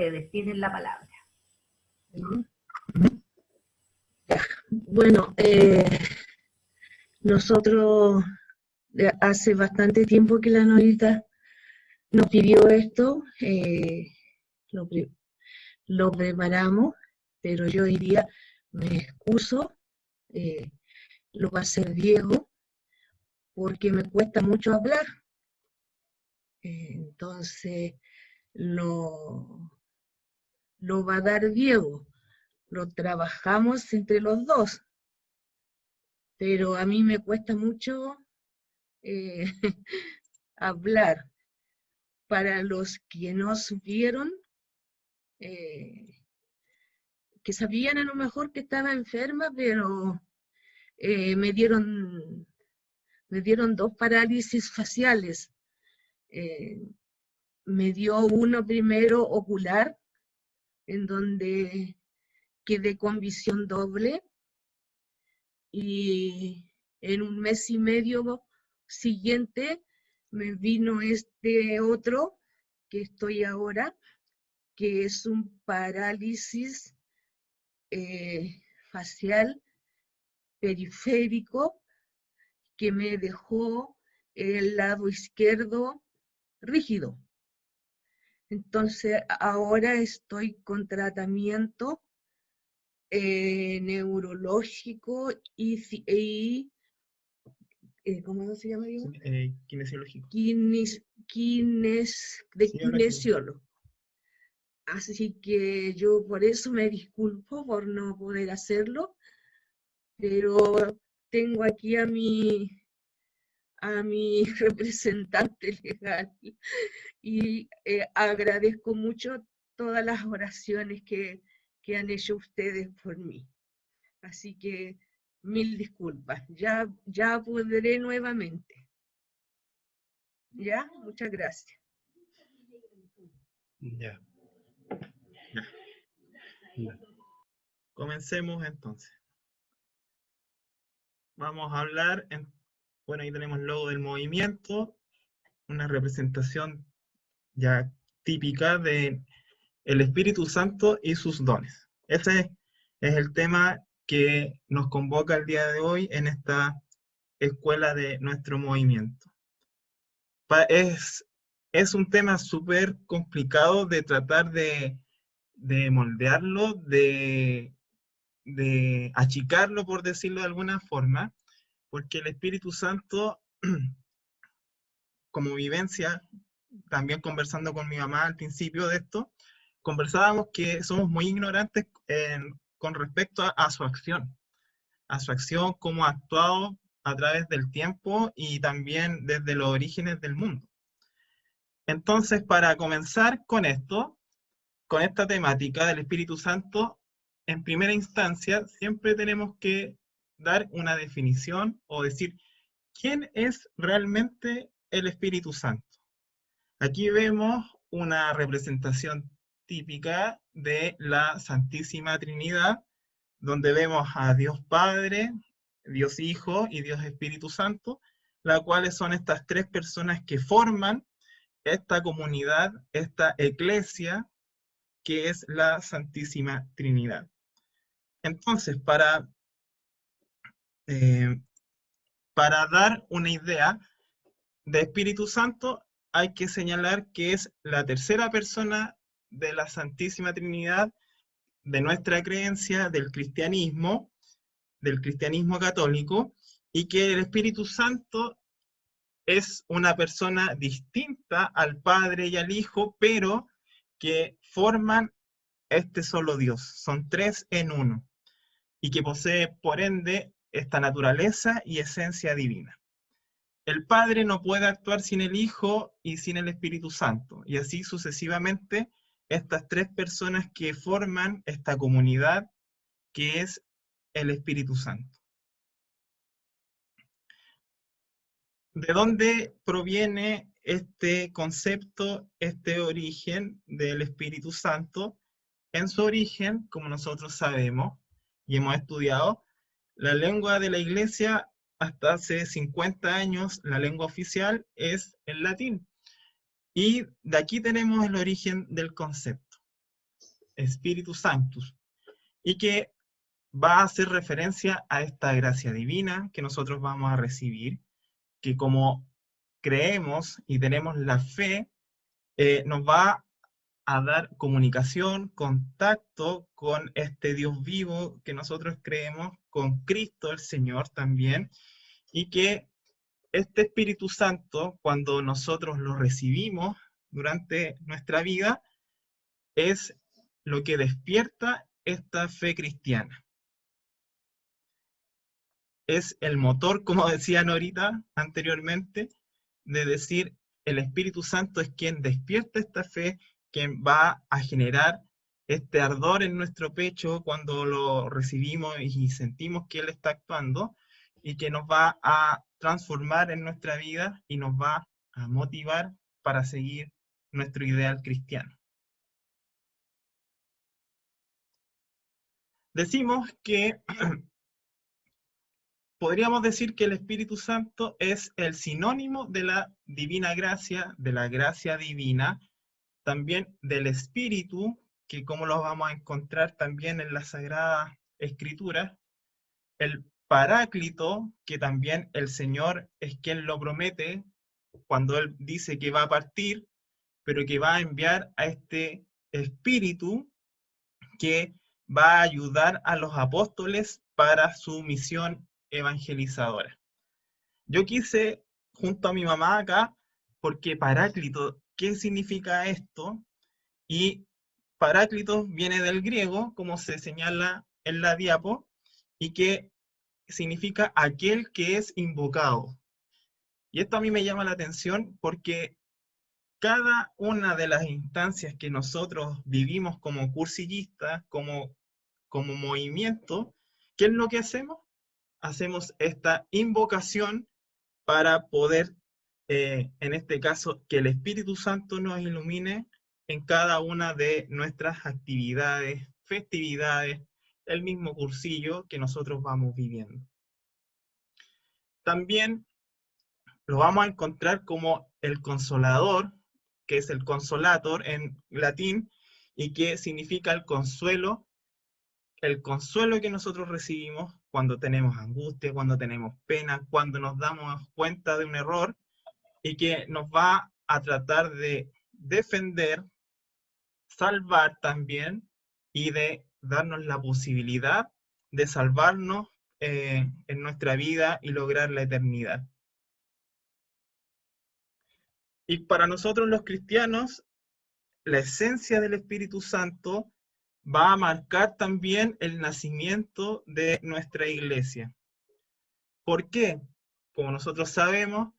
ustedes, tienen la palabra. Bueno, nosotros hace bastante tiempo que la Norita nos pidió esto, lo preparamos, pero yo diría, me excuso, lo va a hacer Diego, porque me cuesta mucho hablar. Entonces, lo va a dar Diego. Lo trabajamos entre los dos, pero a mí me cuesta mucho hablar. Para los que no supieron, que sabían a lo mejor que estaba enferma, pero me dieron 2 parálisis faciales. Me dio uno primero ocular, en donde quedé con visión doble, y en un mes y medio siguiente me vino este otro que estoy ahora, que es un parálisis facial periférico, que me dejó el lado izquierdo rígido. Entonces ahora estoy con tratamiento neurológico y ¿cómo se llama? Kinesiológico. Kinesiólogo. Así que yo por eso me disculpo por no poder hacerlo, pero tengo aquí a mi representante legal y agradezco mucho todas las oraciones que han hecho ustedes por mí. Así que mil disculpas. Ya podré nuevamente. ¿Ya? Muchas gracias. Ya. Comencemos entonces. Vamos a hablar, bueno, ahí tenemos el logo del movimiento, una representación ya típica de el Espíritu Santo y sus dones. Ese es el tema que nos convoca el día de hoy en esta escuela de nuestro movimiento. Es un tema súper complicado de tratar de moldearlo, de achicarlo, por decirlo de alguna forma, porque el Espíritu Santo, como vivencia, también conversando con mi mamá al principio de esto, conversábamos que somos muy ignorantes con respecto a su acción, cómo ha actuado a través del tiempo y también desde los orígenes del mundo. Entonces, para comenzar con esto, con esta temática del Espíritu Santo, en primera instancia, siempre tenemos que dar una definición o decir, ¿quién es realmente el Espíritu Santo? Aquí vemos una representación típica de la Santísima Trinidad, donde vemos a Dios Padre, Dios Hijo y Dios Espíritu Santo, las cuales son estas tres personas que forman esta comunidad, esta eclesia, que es la Santísima Trinidad. Entonces, para dar una idea de Espíritu Santo, hay que señalar que es la tercera persona de la Santísima Trinidad de nuestra creencia del cristianismo católico, y que el Espíritu Santo es una persona distinta al Padre y al Hijo, pero que forman este solo Dios. Son tres en uno, y que posee, por ende, esta naturaleza y esencia divina. El Padre no puede actuar sin el Hijo y sin el Espíritu Santo, y así sucesivamente estas tres personas que forman esta comunidad que es el Espíritu Santo. ¿De dónde proviene este concepto, este origen del Espíritu Santo? En su origen, como nosotros sabemos y hemos estudiado, la lengua de la Iglesia hasta hace 50 años, la lengua oficial es el latín. Y de aquí tenemos el origen del concepto. Spiritus Sanctus, y que va a hacer referencia a esta gracia divina que nosotros vamos a recibir, que como creemos y tenemos la fe, nos va a dar comunicación, contacto con este Dios vivo que nosotros creemos, con Cristo el Señor también, y que este Espíritu Santo, cuando nosotros lo recibimos durante nuestra vida, es lo que despierta esta fe cristiana. Es el motor, como decían ahorita anteriormente, de decir el Espíritu Santo es quien despierta esta fe, quien va a generar este ardor en nuestro pecho cuando lo recibimos y sentimos que Él está actuando, y que nos va a transformar en nuestra vida y nos va a motivar para seguir nuestro ideal cristiano. Decimos que podríamos decir que el Espíritu Santo es el sinónimo de la divina gracia, de la gracia divina, también del Espíritu, que como lo vamos a encontrar también en la Sagrada Escritura, el Paráclito, que también el Señor es quien lo promete cuando Él dice que va a partir, pero que va a enviar a este Espíritu que va a ayudar a los apóstoles para su misión evangelizadora. Yo quise, junto a mi mamá acá, porque Paráclito, ¿qué significa esto? Y Paráclito viene del griego, como se señala en la diapo, y que significa aquel que es invocado. Y esto a mí me llama la atención porque cada una de las instancias que nosotros vivimos como cursillistas, como movimiento, ¿qué es lo que hacemos? Hacemos esta invocación para poder, en este caso, que el Espíritu Santo nos ilumine en cada una de nuestras actividades, festividades, el mismo cursillo que nosotros vamos viviendo. También lo vamos a encontrar como el Consolador, que es el Consolator en latín, y que significa el consuelo que nosotros recibimos cuando tenemos angustia, cuando tenemos pena, cuando nos damos cuenta de un error, y que nos va a tratar de defender, salvar también, y de darnos la posibilidad de salvarnos en nuestra vida y lograr la eternidad. Y para nosotros los cristianos, la esencia del Espíritu Santo va a marcar también el nacimiento de nuestra iglesia. ¿Por qué? Como nosotros sabemos,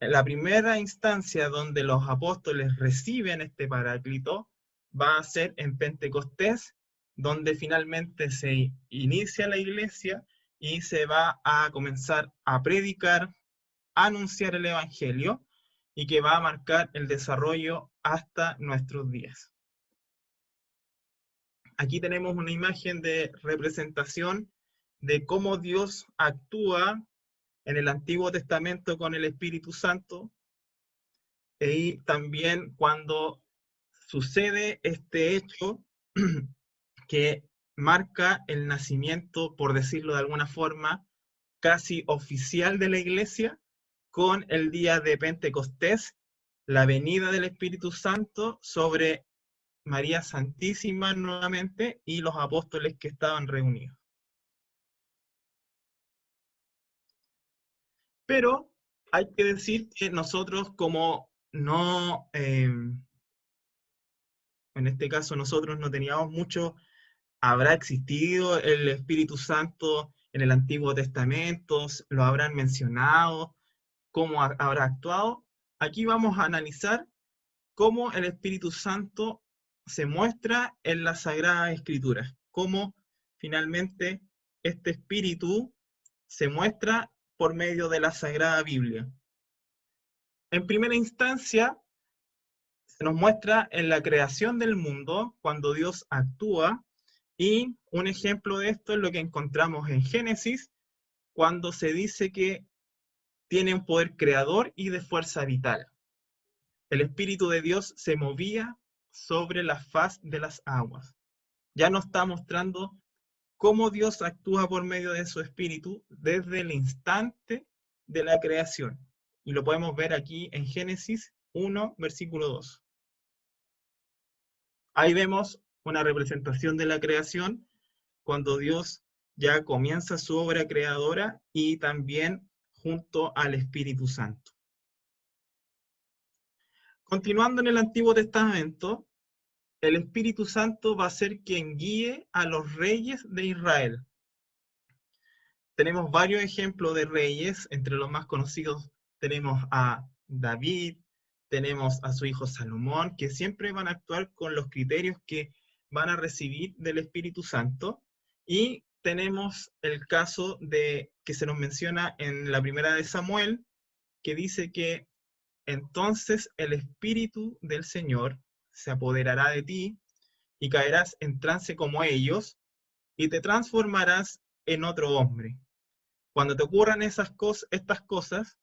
la primera instancia donde los apóstoles reciben este Paráclito va a ser en Pentecostés, donde finalmente se inicia la iglesia y se va a comenzar a predicar, a anunciar el Evangelio, y que va a marcar el desarrollo hasta nuestros días. Aquí tenemos una imagen de representación de cómo Dios actúa en el Antiguo Testamento con el Espíritu Santo, y también cuando sucede este hecho que marca el nacimiento, por decirlo de alguna forma, casi oficial de la iglesia, con el día de Pentecostés, la venida del Espíritu Santo sobre María Santísima nuevamente y los apóstoles que estaban reunidos. Pero hay que decir que nosotros como no, en este caso nosotros no teníamos mucho, habrá existido el Espíritu Santo en el Antiguo Testamento, lo habrán mencionado, cómo habrá actuado. Aquí vamos a analizar cómo el Espíritu Santo se muestra en las Sagradas Escrituras, cómo finalmente este Espíritu se muestra por medio de la Sagrada Biblia. En primera instancia, se nos muestra en la creación del mundo, cuando Dios actúa, y un ejemplo de esto es lo que encontramos en Génesis, cuando se dice que tiene un poder creador y de fuerza vital. El Espíritu de Dios se movía sobre la faz de las aguas. Ya nos está mostrando cómo Dios actúa por medio de su Espíritu desde el instante de la creación. Y lo podemos ver aquí en Génesis 1, versículo 2. Ahí vemos una representación de la creación cuando Dios ya comienza su obra creadora y también junto al Espíritu Santo. Continuando en el Antiguo Testamento, el Espíritu Santo va a ser quien guíe a los reyes de Israel. Tenemos varios ejemplos de reyes, entre los más conocidos tenemos a David, tenemos a su hijo Salomón, que siempre van a actuar con los criterios que van a recibir del Espíritu Santo, y tenemos el caso de que se nos menciona en la primera de Samuel, que dice que entonces el Espíritu del Señor se apoderará de ti y caerás en trance como ellos y te transformarás en otro hombre. Cuando te ocurran estas cosas,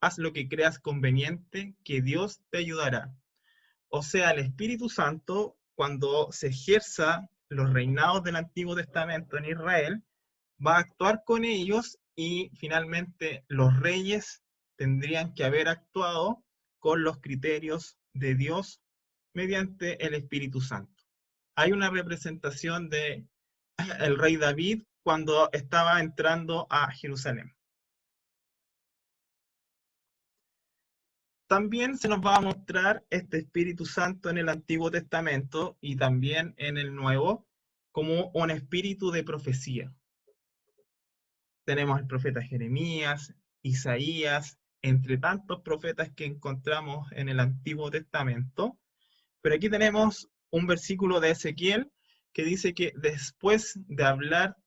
haz lo que creas conveniente, que Dios te ayudará. O sea, el Espíritu Santo, cuando se ejerza los reinados del Antiguo Testamento en Israel, va a actuar con ellos y finalmente los reyes tendrían que haber actuado con los criterios de Dios mediante el Espíritu Santo. Hay una representación de el rey David cuando estaba entrando a Jerusalén. También se nos va a mostrar este Espíritu Santo en el Antiguo Testamento y también en el Nuevo como un espíritu de profecía. Tenemos al profeta Jeremías, Isaías, entre tantos profetas que encontramos en el Antiguo Testamento. Pero aquí tenemos un versículo de Ezequiel que dice que después de hablar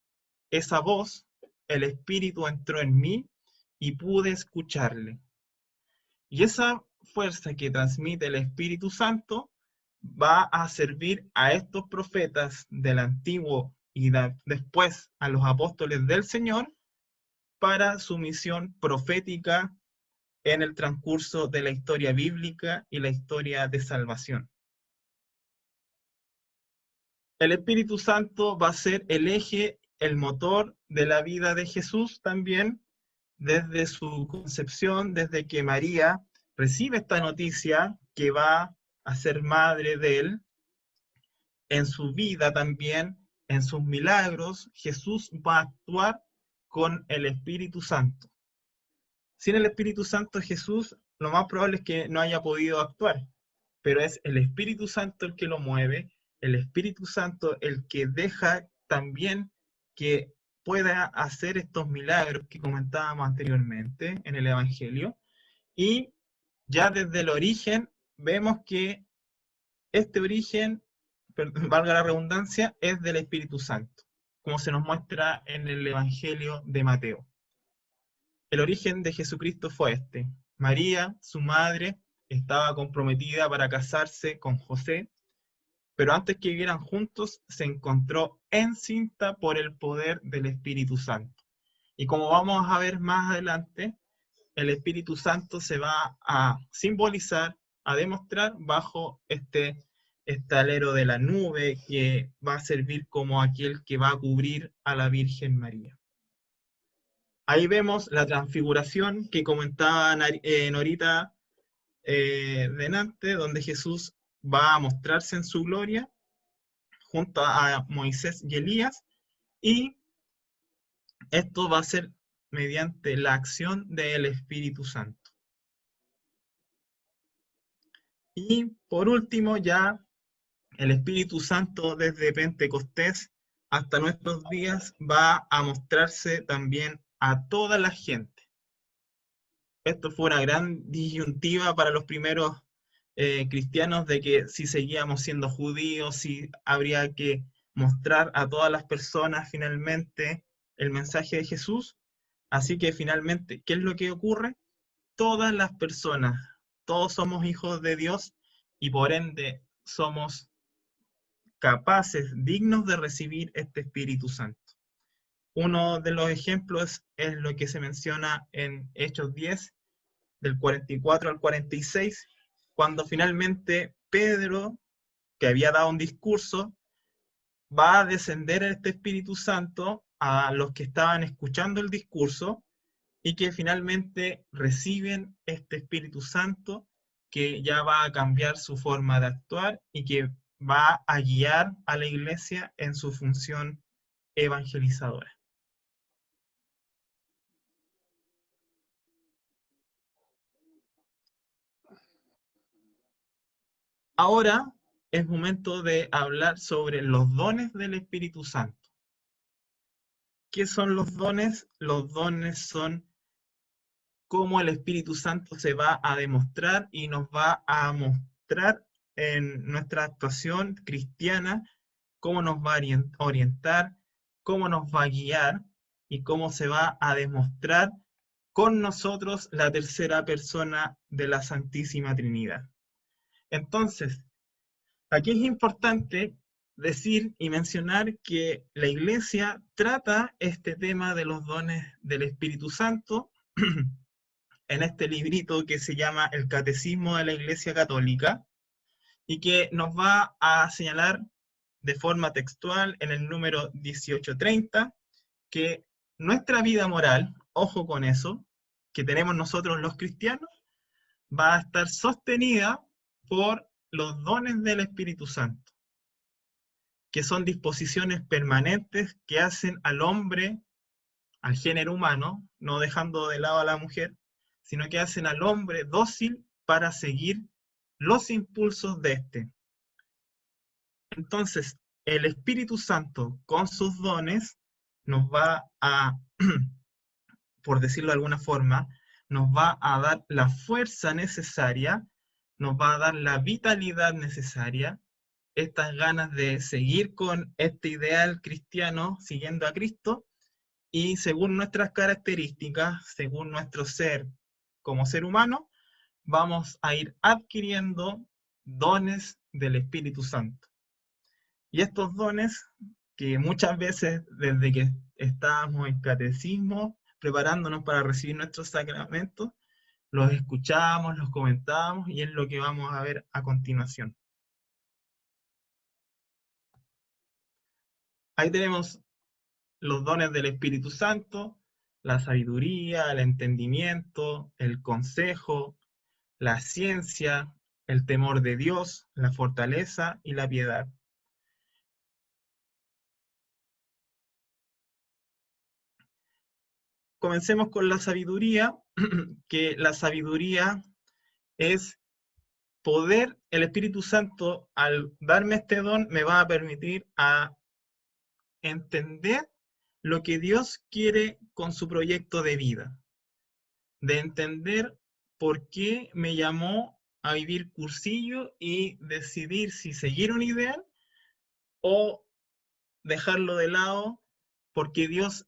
esa voz, el Espíritu entró en mí y pude escucharle. Y esa fuerza que transmite el Espíritu Santo va a servir a estos profetas del Antiguo y después a los apóstoles del Señor para su misión profética en el transcurso de la historia bíblica y la historia de salvación. El Espíritu Santo va a ser el eje, el motor de la vida de Jesús también, desde su concepción, desde que María recibe esta noticia que va a ser madre de él, en su vida también, en sus milagros, Jesús va a actuar con el Espíritu Santo. Sin el Espíritu Santo, Jesús lo más probable es que no haya podido actuar, pero es el Espíritu Santo el que lo mueve, el Espíritu Santo el que deja también que pueda hacer estos milagros que comentábamos anteriormente en el Evangelio. Y ya desde el origen vemos que este origen, valga la redundancia, es del Espíritu Santo, como se nos muestra en el Evangelio de Mateo. El origen de Jesucristo fue este. María, su madre, estaba comprometida para casarse con José, pero antes que vivieran juntos se encontró encinta por el poder del Espíritu Santo. Y como vamos a ver más adelante, el Espíritu Santo se va a simbolizar, a demostrar bajo este alero de la nube que va a servir como aquel que va a cubrir a la Virgen María. Ahí vemos la transfiguración que comentaba Norita delante, donde Jesús va a mostrarse en su gloria junto a Moisés y Elías, y esto va a ser mediante la acción del Espíritu Santo. Y por último, ya el Espíritu Santo desde Pentecostés hasta nuestros días va a mostrarse también a toda la gente. Esto fue una gran disyuntiva para los primeros cristianos de que si seguíamos siendo judíos, si habría que mostrar a todas las personas finalmente el mensaje de Jesús. Así que finalmente, ¿qué es lo que ocurre? Todas las personas, todos somos hijos de Dios y por ende somos capaces, dignos de recibir este Espíritu Santo. Uno de los ejemplos es lo que se menciona en Hechos 10, del 44 al 46, cuando finalmente Pedro que había dado un discurso, va a descender este Espíritu Santo a los que estaban escuchando el discurso y que finalmente reciben este Espíritu Santo que ya va a cambiar su forma de actuar y que va a guiar a la iglesia en su función evangelizadora. Ahora es momento de hablar sobre los dones del Espíritu Santo. ¿Qué son los dones? Los dones son cómo el Espíritu Santo se va a demostrar y nos va a mostrar en nuestra actuación cristiana, cómo nos va a orientar, cómo nos va a guiar y cómo se va a demostrar con nosotros la tercera persona de la Santísima Trinidad. Entonces, aquí es importante decir y mencionar que la Iglesia trata este tema de los dones del Espíritu Santo en este librito que se llama El Catecismo de la Iglesia Católica y que nos va a señalar de forma textual en el número 1830 que nuestra vida moral, ojo con eso, que tenemos nosotros los cristianos, va a estar sostenida por los dones del Espíritu Santo, que son disposiciones permanentes que hacen al hombre, al género humano, no dejando de lado a la mujer, sino que hacen al hombre dócil para seguir los impulsos de éste. Entonces, el Espíritu Santo, con sus dones, nos va a, por decirlo de alguna forma, nos va a dar la fuerza necesaria, nos va a dar la vitalidad necesaria, estas ganas de seguir con este ideal cristiano, siguiendo a Cristo, y según nuestras características, según nuestro ser como ser humano, vamos a ir adquiriendo dones del Espíritu Santo. Y estos dones, que muchas veces desde que estábamos en catecismo, preparándonos para recibir nuestros sacramentos, los escuchamos, los comentábamos y es lo que vamos a ver a continuación. Ahí tenemos los dones del Espíritu Santo, la sabiduría, el entendimiento, el consejo, la ciencia, el temor de Dios, la fortaleza y la piedad. Comencemos con la sabiduría, que la sabiduría es poder, el Espíritu Santo al darme este don me va a permitir a entender lo que Dios quiere con su proyecto de vida, de entender por qué me llamó a vivir cursillo y decidir si seguir un ideal o dejarlo de lado, porque Dios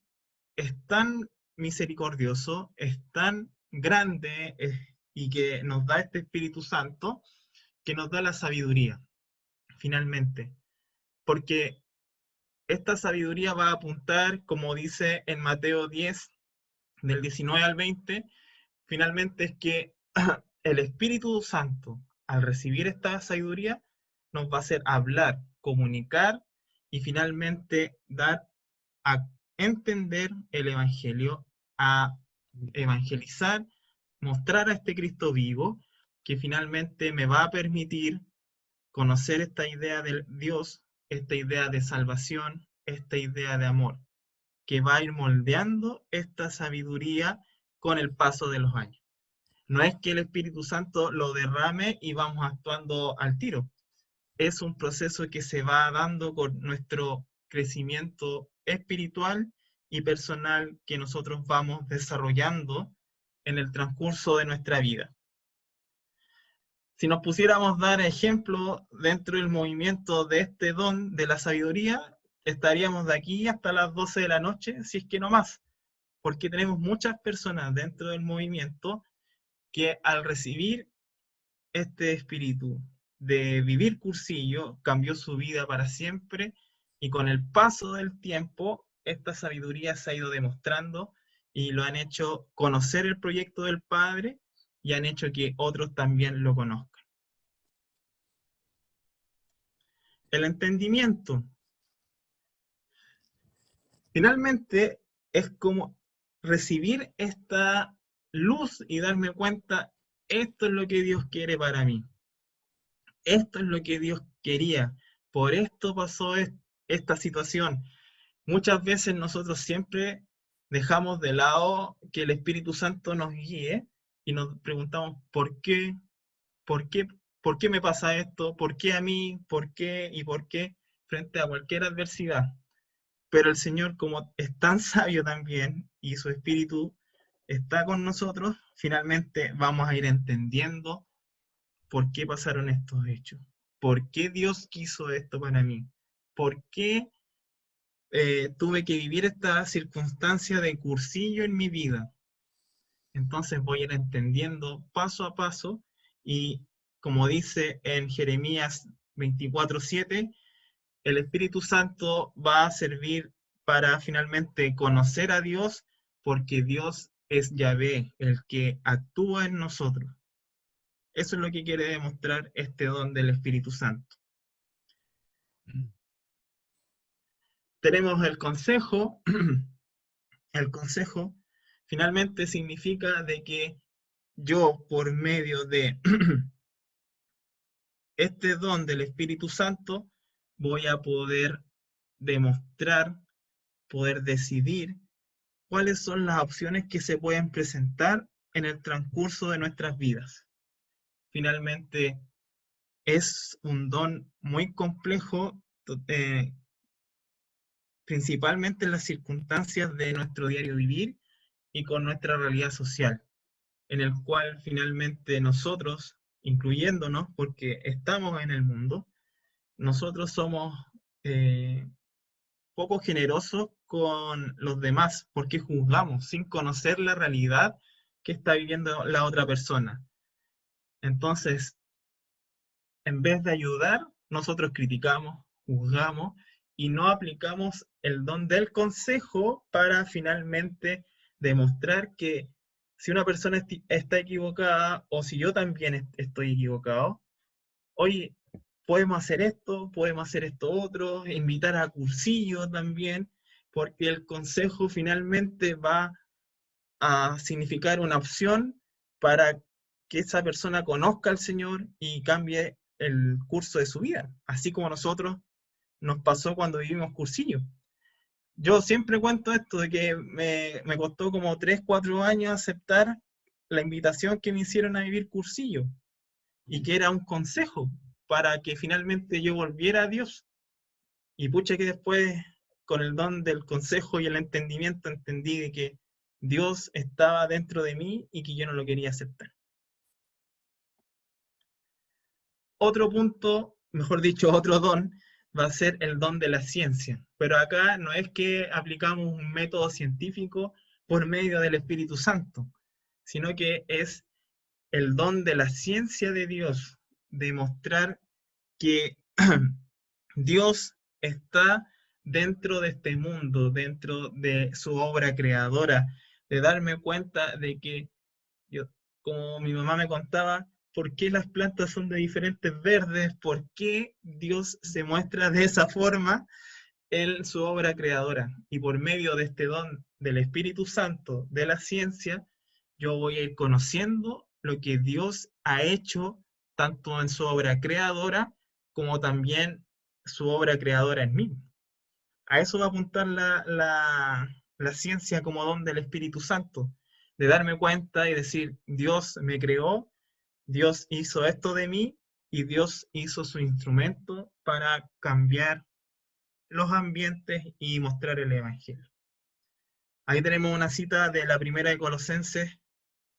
es tan misericordioso, es tan grande y que nos da este Espíritu Santo, que nos da la sabiduría, finalmente. Porque esta sabiduría va a apuntar, como dice en Mateo 10, del 19 al 20, finalmente es que el Espíritu Santo, al recibir esta sabiduría, nos va a hacer hablar, comunicar y finalmente dar a entender el Evangelio, a evangelizar, mostrar a este Cristo vivo, que finalmente me va a permitir conocer esta idea de Dios, esta idea de salvación, esta idea de amor, que va a ir moldeando esta sabiduría con el paso de los años. No es que el Espíritu Santo lo derrame y vamos actuando al tiro. Es un proceso que se va dando con nuestro crecimiento espiritual y personal que nosotros vamos desarrollando en el transcurso de nuestra vida. Si nos pusiéramos a dar ejemplo dentro del movimiento de este don de la sabiduría, estaríamos de aquí hasta las 12 de la noche, si es que no más, porque tenemos muchas personas dentro del movimiento que al recibir este espíritu de vivir cursillo cambió su vida para siempre y con el paso del tiempo esta sabiduría se ha ido demostrando y lo han hecho conocer el proyecto del Padre y han hecho que otros también lo conozcan. el entendimiento. Finalmente, es como recibir esta luz y darme cuenta, esto es lo que Dios quiere para mí. Esto es lo que Dios quería. Por esto pasó esta situación. Muchas veces nosotros siempre dejamos de lado que el Espíritu Santo nos guíe y nos preguntamos, ¿por qué? ¿Por qué? ¿Por qué me pasa esto? ¿Por qué a mí? ¿Por qué? ¿Y por qué? Frente a cualquier adversidad. Pero el Señor, como es tan sabio también, y su Espíritu está con nosotros, finalmente vamos a ir entendiendo por qué pasaron estos hechos. ¿Por qué Dios quiso esto para mí? ¿Por qué tuve que vivir esta circunstancia de cursillo en mi vida? Entonces voy a ir entendiendo paso a paso y como dice en Jeremías 24:7, el Espíritu Santo va a servir para finalmente conocer a Dios porque Dios es Yahvé, el que actúa en nosotros. Eso es lo que quiere demostrar este don del Espíritu Santo. Tenemos el consejo. El consejo finalmente significa de que yo, por medio de este don del Espíritu Santo, voy a poder demostrar, poder decidir cuáles son las opciones que se pueden presentar en el transcurso de nuestras vidas. Finalmente, es un don muy complejo, principalmente en las circunstancias de nuestro diario vivir y con nuestra realidad social, en el cual finalmente nosotros, incluyéndonos, porque estamos en el mundo, nosotros somos eh, poco generosos con los demás, porque juzgamos sin conocer la realidad que está viviendo la otra persona. Entonces, en vez de ayudar, nosotros criticamos, juzgamos y no aplicamos el don del consejo para finalmente demostrar que si una persona está equivocada o si yo también estoy equivocado, oye, podemos hacer esto otro, invitar a cursillo también, porque el consejo finalmente va a significar una opción para que esa persona conozca al Señor y cambie el curso de su vida, así como a nosotros nos pasó cuando vivimos cursillo. Yo siempre cuento esto de que me costó como 3 4 años aceptar la invitación que me hicieron a vivir cursillo y que era un consejo para que finalmente yo volviera a Dios. Y pucha que después, con el don del consejo y el entendimiento, entendí de que Dios estaba dentro de mí y que yo no lo quería aceptar. Otro punto, mejor dicho, otro don, va a ser el don de la ciencia. Pero acá no es que aplicamos un método científico por medio del Espíritu Santo, sino que es el don de la ciencia de Dios, demostrar que Dios está dentro de este mundo, dentro de su obra creadora, de darme cuenta de que yo, como mi mamá me contaba, por qué las plantas son de diferentes verdes, por qué Dios se muestra de esa forma en su obra creadora. Y por medio de este don del Espíritu Santo, de la ciencia, yo voy a ir conociendo lo que Dios ha hecho tanto en su obra creadora como también su obra creadora en mí. A eso va a apuntar la ciencia como don del Espíritu Santo, de darme cuenta y decir, Dios me creó, Dios hizo esto de mí y Dios hizo su instrumento para cambiar los ambientes y mostrar el Evangelio. Ahí tenemos una cita de la primera de Colosenses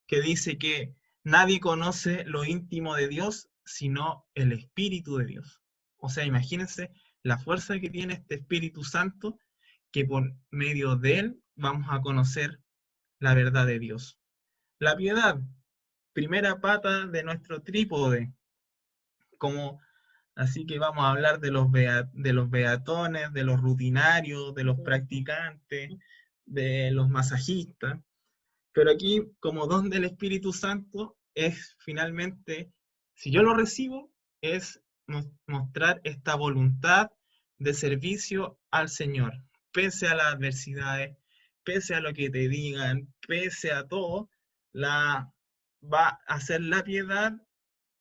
que dice que nadie conoce lo íntimo de Dios sino el Espíritu de Dios. O sea, imagínense la fuerza que tiene este Espíritu Santo, que por medio de él vamos a conocer la verdad de Dios. La piedad, primera pata de nuestro trípode, como así que vamos a hablar de de los beatones, de los rutinarios, de los practicantes, de los masajistas. Pero aquí, como don del Espíritu Santo, es finalmente, si yo lo recibo, es mostrar esta voluntad de servicio al Señor, pese a las adversidades, pese a lo que te digan, pese a todo, va a hacer la piedad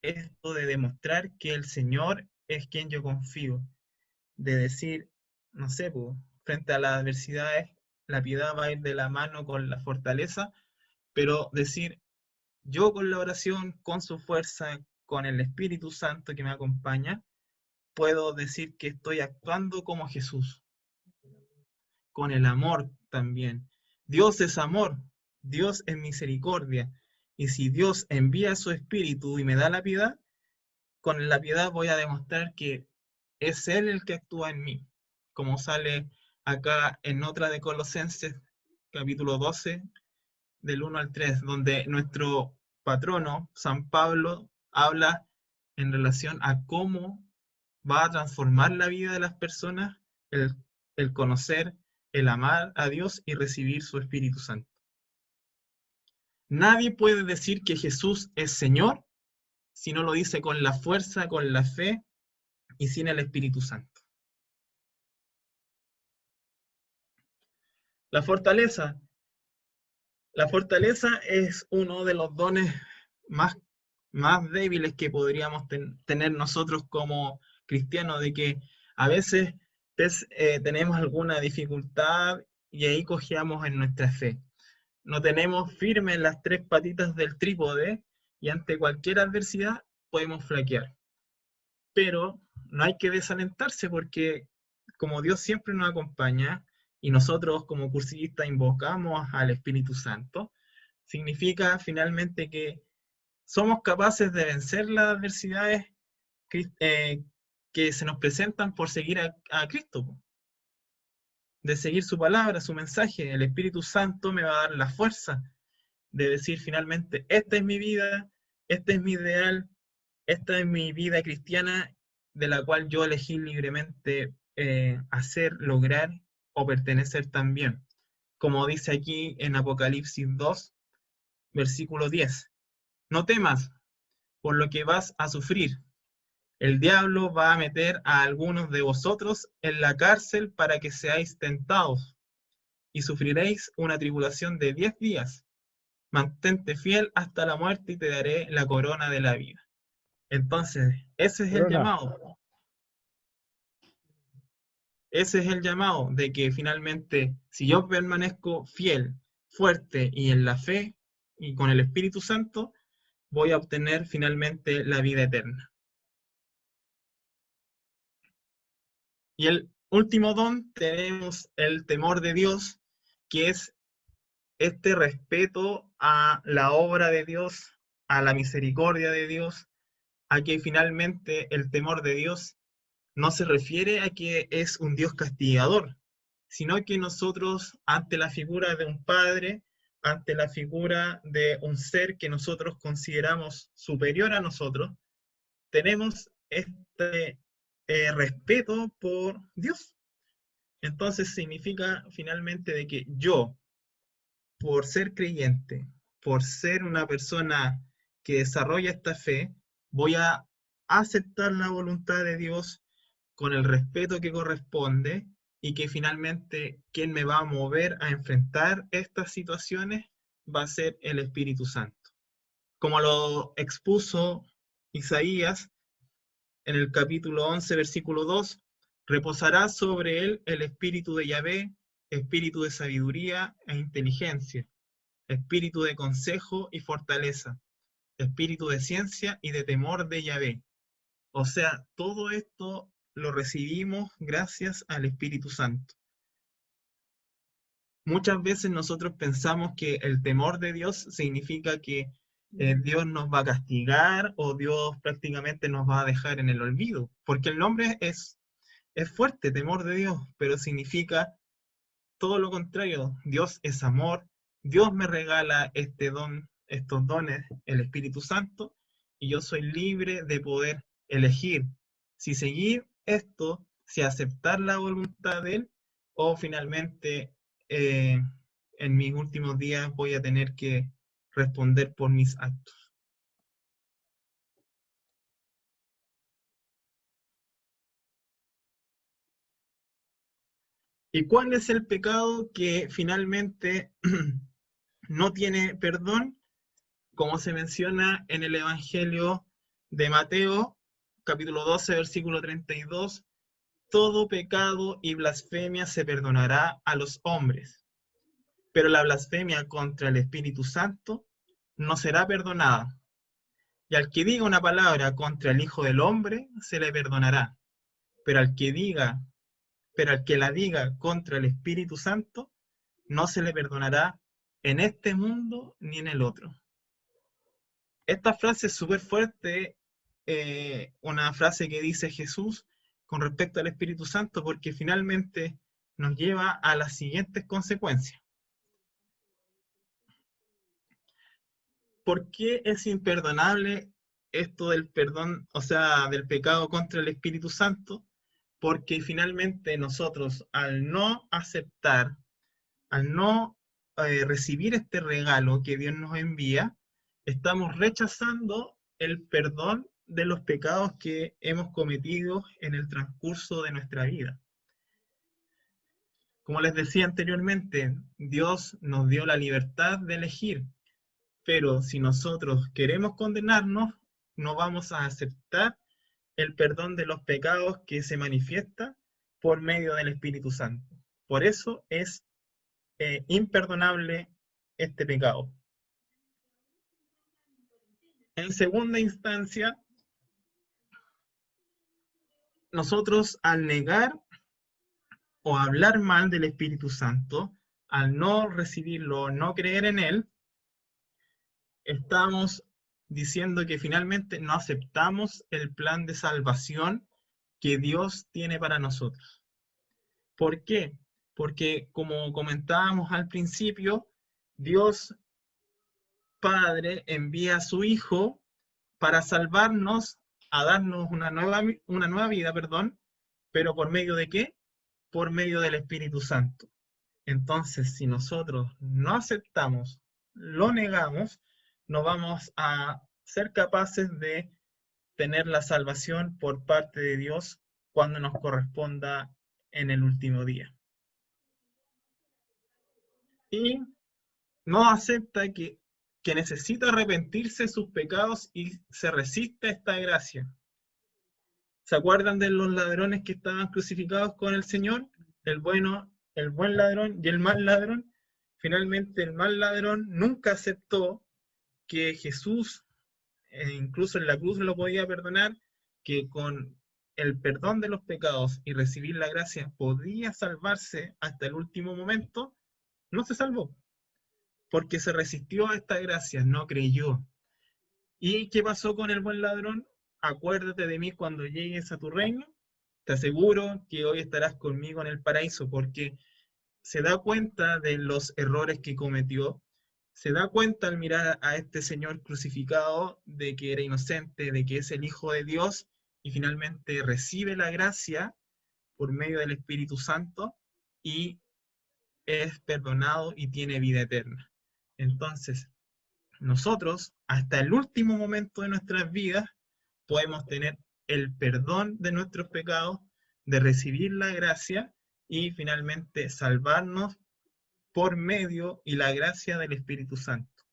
esto de demostrar que el Señor es quien yo confío, de decir, no sé, pues, frente a las adversidades, la piedad va a ir de la mano con la fortaleza, pero decir, yo con la oración, con su fuerza, con el Espíritu Santo que me acompaña, puedo decir que estoy actuando como Jesús, con el amor también. Dios es amor, Dios es misericordia, y si Dios envía su Espíritu y me da la piedad, con la piedad voy a demostrar que es Él el que actúa en mí, como sale acá en otra de Colosenses, capítulo 12, del 1 al 3, donde nuestro patrono, San Pablo, habla en relación a cómo va a transformar la vida de las personas el, el conocer, el amar a Dios y recibir su Espíritu Santo. Nadie puede decir que Jesús es Señor si no lo dice con la fuerza, con la fe y sin el Espíritu Santo. La fortaleza. La fortaleza es uno de los dones más, más débiles que podríamos tener nosotros como cristianos, de que a veces tenemos alguna dificultad y ahí cojeamos en nuestra fe. No tenemos firmes las tres patitas del trípode y ante cualquier adversidad podemos flaquear. Pero no hay que desalentarse porque como Dios siempre nos acompaña y nosotros como cursillistas invocamos al Espíritu Santo, significa finalmente que somos capaces de vencer las adversidades eh, que se nos presentan por seguir a Cristo, de seguir su palabra, su mensaje. El Espíritu Santo me va a dar la fuerza de decir finalmente, esta es mi vida, este es mi ideal, esta es mi vida cristiana de la cual yo elegí libremente hacer, lograr o pertenecer también. Como dice aquí en Apocalipsis 2, versículo 10. No temas por lo que vas a sufrir. El diablo va a meter a algunos de vosotros en la cárcel para que seáis tentados y sufriréis una tribulación de 10 días. Mantente fiel hasta la muerte y te daré la corona de la vida. Entonces, ese es el Corona. llamado. Ese es el llamado de que finalmente, si yo permanezco fiel, fuerte y en la fe y con el Espíritu Santo, voy a obtener finalmente la vida eterna. Y el último don tenemos el temor de Dios, que es este respeto a la obra de Dios, a la misericordia de Dios, a que finalmente el temor de Dios no se refiere a que es un Dios castigador, sino que nosotros, ante la figura de un padre, ante la figura de un ser que nosotros consideramos superior a nosotros, tenemos este respeto por Dios. Entonces significa finalmente de que yo, por ser creyente, por ser una persona que desarrolla esta fe, voy a aceptar la voluntad de Dios con el respeto que corresponde y que finalmente quien me va a mover a enfrentar estas situaciones va a ser el Espíritu Santo. Como lo expuso Isaías en el capítulo 11, versículo 2, reposará sobre él el espíritu de Yahvé, espíritu de sabiduría e inteligencia, espíritu de consejo y fortaleza, espíritu de ciencia y de temor de Yahvé. O sea, todo esto lo recibimos gracias al Espíritu Santo. Muchas veces nosotros pensamos que el temor de Dios significa que Dios nos va a castigar o Dios prácticamente nos va a dejar en el olvido, porque el nombre es fuerte, temor de Dios, pero significa todo lo contrario. Dios es amor, Dios me regala este don, estos dones, el Espíritu Santo, y yo soy libre de poder elegir si seguir esto, si aceptar la voluntad de Él, o finalmente eh, en mis últimos días voy a tener que responder por mis actos. ¿Y cuál es el pecado que finalmente no tiene perdón? Como se menciona en el Evangelio de Mateo, capítulo 12, versículo 32, todo pecado y blasfemia se perdonará a los hombres, pero la blasfemia contra el Espíritu Santo no será perdonada. Y al que diga una palabra contra el Hijo del Hombre, se le perdonará, pero al que diga, pero al que la diga contra el Espíritu Santo, no se le perdonará en este mundo ni en el otro. Esta frase es súper fuerte, una frase que dice Jesús con respecto al Espíritu Santo, porque finalmente nos lleva a las siguientes consecuencias. ¿Por qué es imperdonable esto del perdón, o sea, del pecado contra el Espíritu Santo? Porque finalmente nosotros, al no aceptar, al no recibir este regalo que Dios nos envía, estamos rechazando el perdón de los pecados que hemos cometido en el transcurso de nuestra vida. Como les decía anteriormente, Dios nos dio la libertad de elegir, pero si nosotros queremos condenarnos, no vamos a aceptar el perdón de los pecados que se manifiesta por medio del Espíritu Santo. Por eso es imperdonable este pecado. En segunda instancia, nosotros al negar o hablar mal del Espíritu Santo, al no recibirlo, no creer en él, estamos diciendo que finalmente no aceptamos el plan de salvación que Dios tiene para nosotros. ¿Por qué? Porque como comentábamos al principio, Dios Padre envía a su Hijo para salvarnos, a darnos una nueva vida, pero ¿por medio de qué? Por medio del Espíritu Santo. Entonces, si nosotros no aceptamos, lo negamos, no vamos a ser capaces de tener la salvación por parte de Dios cuando nos corresponda en el último día. Y no acepta que necesita arrepentirse de sus pecados y se resiste a esta gracia. ¿Se acuerdan de los ladrones que estaban crucificados con el Señor? El buen ladrón y el mal ladrón. Finalmente el mal ladrón nunca aceptó que Jesús, incluso en la cruz lo podía perdonar, que con el perdón de los pecados y recibir la gracia podía salvarse hasta el último momento. No se salvó, porque se resistió a esta gracia, no creyó. ¿Y qué pasó con el buen ladrón? Acuérdate de mí cuando llegues a tu reino. Te aseguro que hoy estarás conmigo en el paraíso, porque se da cuenta de los errores que cometió, se da cuenta al mirar a este Señor crucificado de que era inocente, de que es el Hijo de Dios, y finalmente recibe la gracia por medio del Espíritu Santo y es perdonado y tiene vida eterna. Entonces, nosotros, hasta el último momento de nuestras vidas, podemos tener el perdón de nuestros pecados, de recibir la gracia y finalmente salvarnos por medio y la gracia del Espíritu Santo.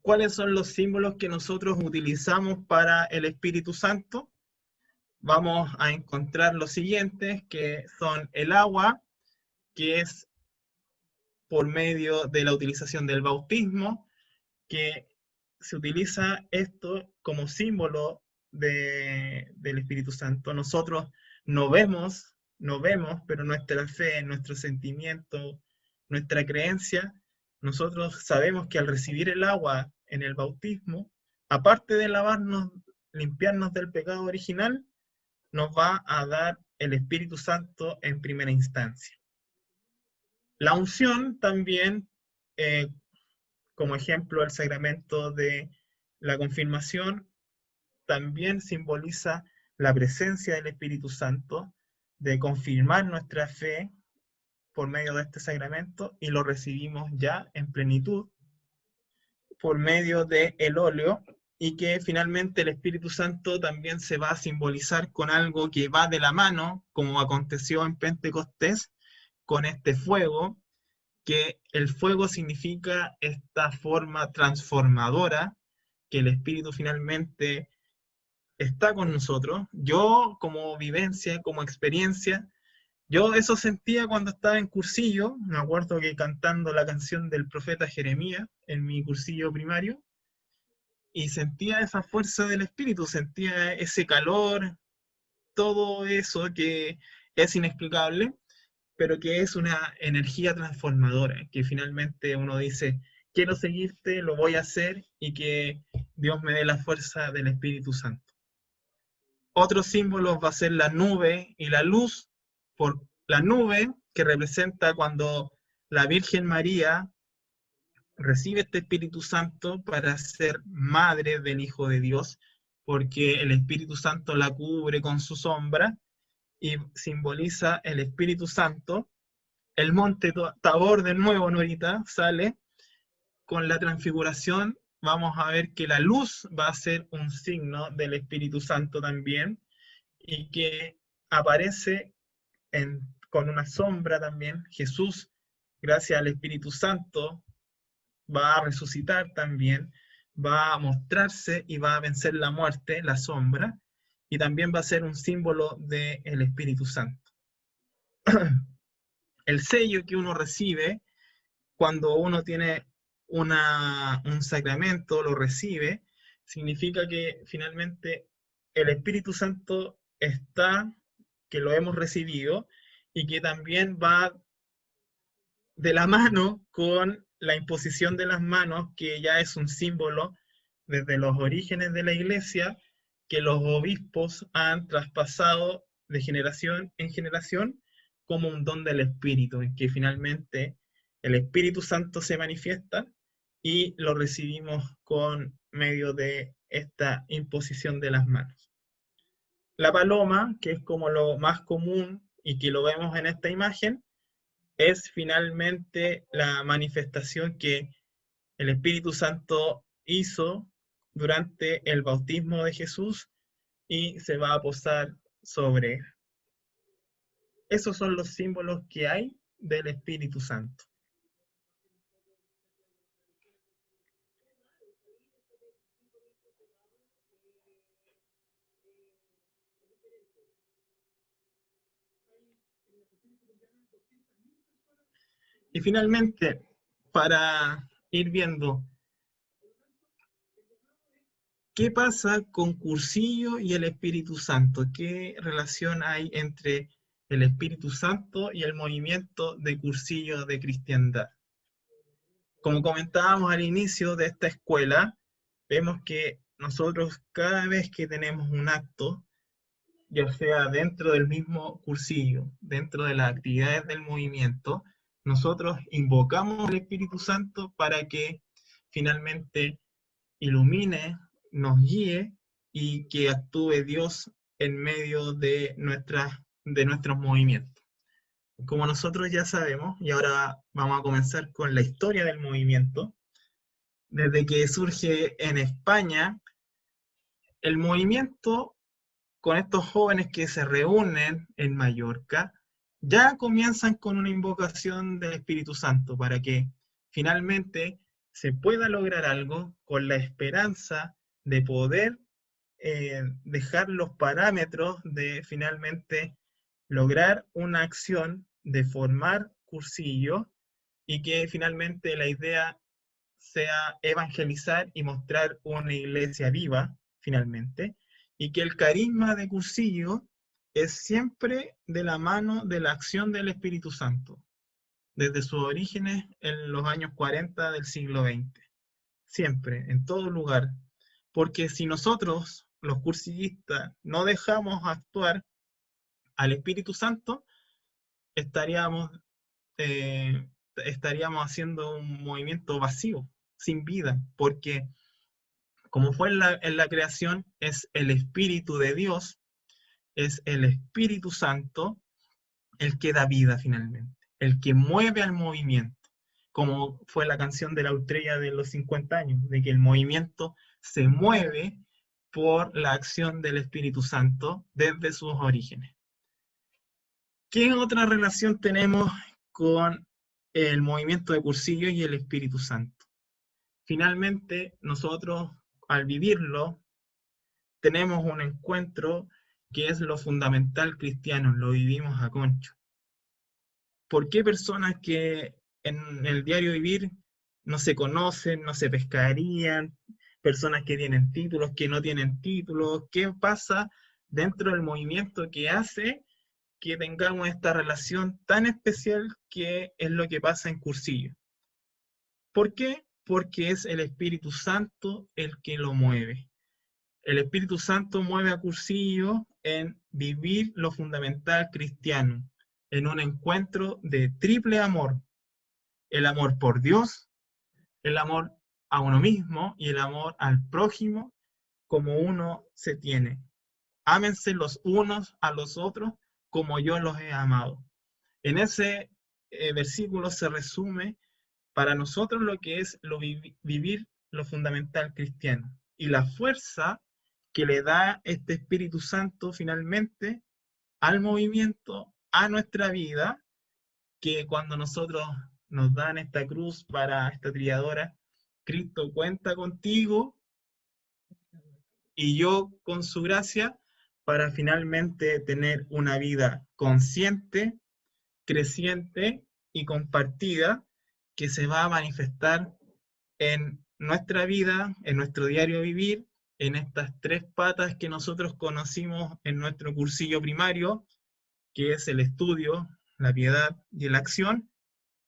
¿Cuáles son los símbolos que nosotros utilizamos para el Espíritu Santo? Vamos a encontrar los siguientes, que son el agua, que es por medio de la utilización del bautismo, que se utiliza esto como símbolo del Espíritu Santo. Nosotros no vemos, pero nuestra fe, nuestro sentimiento, nuestra creencia, nosotros sabemos que al recibir el agua en el bautismo, aparte de lavarnos, limpiarnos del pecado original, nos va a dar el Espíritu Santo en primera instancia. La unción también, como ejemplo, el sacramento de la confirmación, también simboliza la presencia del Espíritu Santo, de confirmar nuestra fe por medio de este sacramento, y lo recibimos ya en plenitud por medio del óleo, y que finalmente el Espíritu Santo también se va a simbolizar con algo que va de la mano, como aconteció en Pentecostés, con este fuego, que el fuego significa esta forma transformadora, que el Espíritu finalmente está con nosotros. Yo, como vivencia, como experiencia, yo eso sentía cuando estaba en cursillo. Me acuerdo que cantando la canción del profeta Jeremías en mi cursillo primario, y sentía esa fuerza del Espíritu, sentía ese calor, todo eso que es inexplicable, pero que es una energía transformadora, que finalmente uno dice, quiero seguirte, lo voy a hacer, y que Dios me dé la fuerza del Espíritu Santo. Otros símbolos va a ser la nube y la luz, por la nube que representa cuando la Virgen María recibe este Espíritu Santo para ser madre del Hijo de Dios, porque el Espíritu Santo la cubre con su sombra y simboliza el Espíritu Santo. El monte Tabor de nuevo, Norita, sale con la transfiguración. Vamos a ver que la luz va a ser un signo del Espíritu Santo también, y que aparece con una sombra también. Jesús, gracias al Espíritu Santo, va a resucitar también, va a mostrarse y va a vencer la muerte, la sombra, y también va a ser un símbolo del Espíritu Santo. El sello que uno recibe cuando uno tiene un sacramento, lo recibe, significa que finalmente el Espíritu Santo está, que lo hemos recibido, y que también va de la mano con la imposición de las manos, que ya es un símbolo desde los orígenes de la Iglesia, que los obispos han traspasado de generación en generación como un don del Espíritu, en que finalmente el Espíritu Santo se manifiesta y lo recibimos con medio de esta imposición de las manos. La paloma, que es como lo más común y que lo vemos en esta imagen, es finalmente la manifestación que el Espíritu Santo hizo durante el bautismo de Jesús y se va a posar sobre él. Esos son los símbolos que hay del Espíritu Santo. Y finalmente, para ir viendo qué pasa con Cursillo y el Espíritu Santo, qué relación hay entre el Espíritu Santo y el movimiento de Cursillo de cristiandad. Como comentábamos al inicio de esta escuela, vemos que nosotros cada vez que tenemos un acto, ya sea dentro del mismo cursillo, dentro de las actividades del movimiento, nosotros invocamos al Espíritu Santo para que finalmente ilumine, nos guíe y que actúe Dios en medio de nuestros movimientos. Como nosotros ya sabemos, y ahora vamos a comenzar con la historia del movimiento, desde que surge en España, el movimiento con estos jóvenes que se reúnen en Mallorca, ya comienzan con una invocación del Espíritu Santo para que finalmente se pueda lograr algo con la esperanza de poder dejar los parámetros de finalmente lograr una acción de formar cursillo, y que finalmente la idea sea evangelizar y mostrar una iglesia viva, finalmente, y que el carisma de cursillo es siempre de la mano de la acción del Espíritu Santo, desde sus orígenes en los años 40 del siglo XX, siempre, en todo lugar, porque si nosotros, los cursillistas, no dejamos actuar al Espíritu Santo, estaríamos, estaríamos haciendo un movimiento vacío, sin vida, porque como fue en la creación, es el Espíritu de Dios, es el Espíritu Santo el que da vida finalmente, el que mueve al movimiento, como fue la canción de la Utrella de los 50 años, de que el movimiento se mueve por la acción del Espíritu Santo desde sus orígenes. ¿Qué otra relación tenemos con el movimiento de cursillos y el Espíritu Santo? Finalmente, nosotros, al vivirlo, tenemos un encuentro que es lo fundamental cristiano, lo vivimos a concho. ¿Por qué personas que en el diario vivir no se conocen, no se pescarían, personas que tienen títulos, que no tienen títulos? ¿Qué pasa dentro del movimiento que hace que tengamos esta relación tan especial que es lo que pasa en Cursillo? ¿Por qué? Porque es el Espíritu Santo el que lo mueve. El Espíritu Santo mueve a Cursillo en vivir lo fundamental cristiano, en un encuentro de triple amor: el amor por Dios, el amor a uno mismo y el amor al prójimo como uno se tiene. Ámense los unos a los otros como yo los he amado. En ese versículo se resume para nosotros lo que es vivir lo fundamental cristiano y la fuerza que le da este Espíritu Santo finalmente al movimiento, a nuestra vida, que cuando nosotros nos dan esta cruz para esta trilladora, Cristo cuenta contigo y yo con su gracia, para finalmente tener una vida consciente, creciente y compartida, que se va a manifestar en nuestra vida, en nuestro diario vivir, en estas tres patas que nosotros conocimos en nuestro cursillo primario, que es el estudio, la piedad y la acción,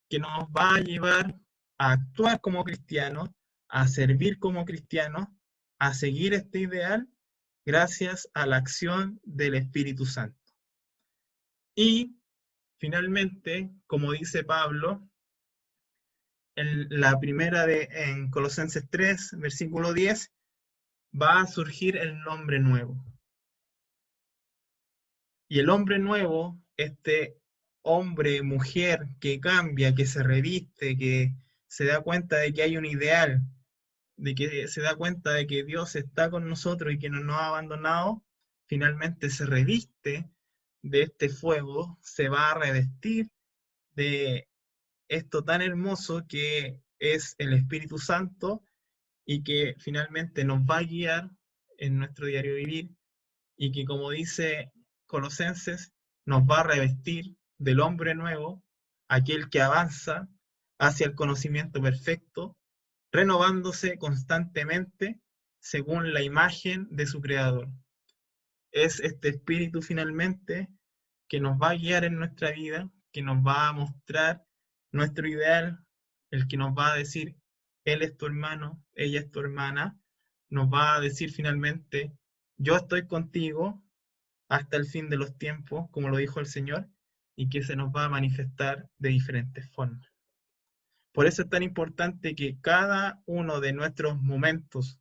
que nos va a llevar a actuar como cristianos, a servir como cristianos, a seguir este ideal gracias a la acción del Espíritu Santo. Y finalmente, como dice Pablo, la primera en Colosenses 3, versículo 10, va a surgir el hombre nuevo. Y el hombre nuevo, este hombre, mujer que cambia, que se reviste, que se da cuenta de que hay un ideal, de que se da cuenta de que Dios está con nosotros y que no nos ha abandonado, finalmente se reviste de este fuego, se va a revestir de esto tan hermoso que es el Espíritu Santo y que finalmente nos va a guiar en nuestro diario vivir y que, como dice Colosenses, nos va a revestir del hombre nuevo, aquel que avanza hacia el conocimiento perfecto, renovándose constantemente según la imagen de su Creador. Es este Espíritu finalmente que nos va a guiar en nuestra vida, que nos va a mostrar nuestro ideal, el que nos va a decir, él es tu hermano, ella es tu hermana, nos va a decir finalmente, yo estoy contigo hasta el fin de los tiempos, como lo dijo el Señor, y que se nos va a manifestar de diferentes formas. Por eso es tan importante que cada uno de nuestros momentos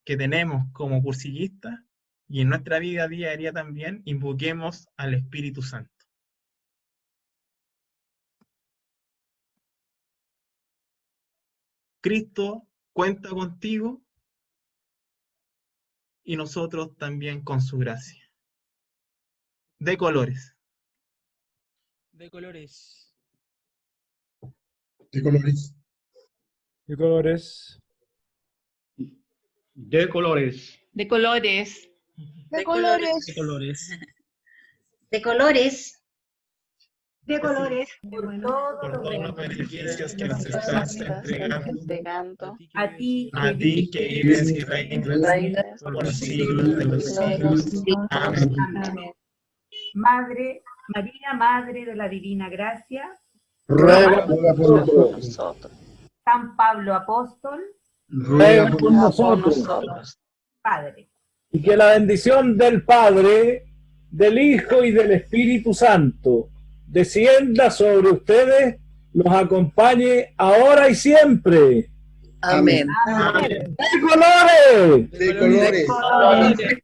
que tenemos como cursillistas y en nuestra vida diaria también invoquemos al Espíritu Santo. Cristo cuenta contigo y nosotros también con su gracia. De colores. De colores. De colores. De colores. De colores. De colores. De colores. De colores. De colores. De colores. Por todos los beneficios que nos estás entregando A ti que vives y reinas por los siglos de los siglos. Amén. Amén. Madre, María, Madre de la Divina Gracia, Ruega por nosotros. San Pablo Apóstol, Ruega por nosotros. Padre. Y que la bendición del Padre, del Hijo y del Espíritu Santo descienda sobre ustedes, los acompañe ahora y siempre. Amén. Amén. ¡De colores! De colores. De colores.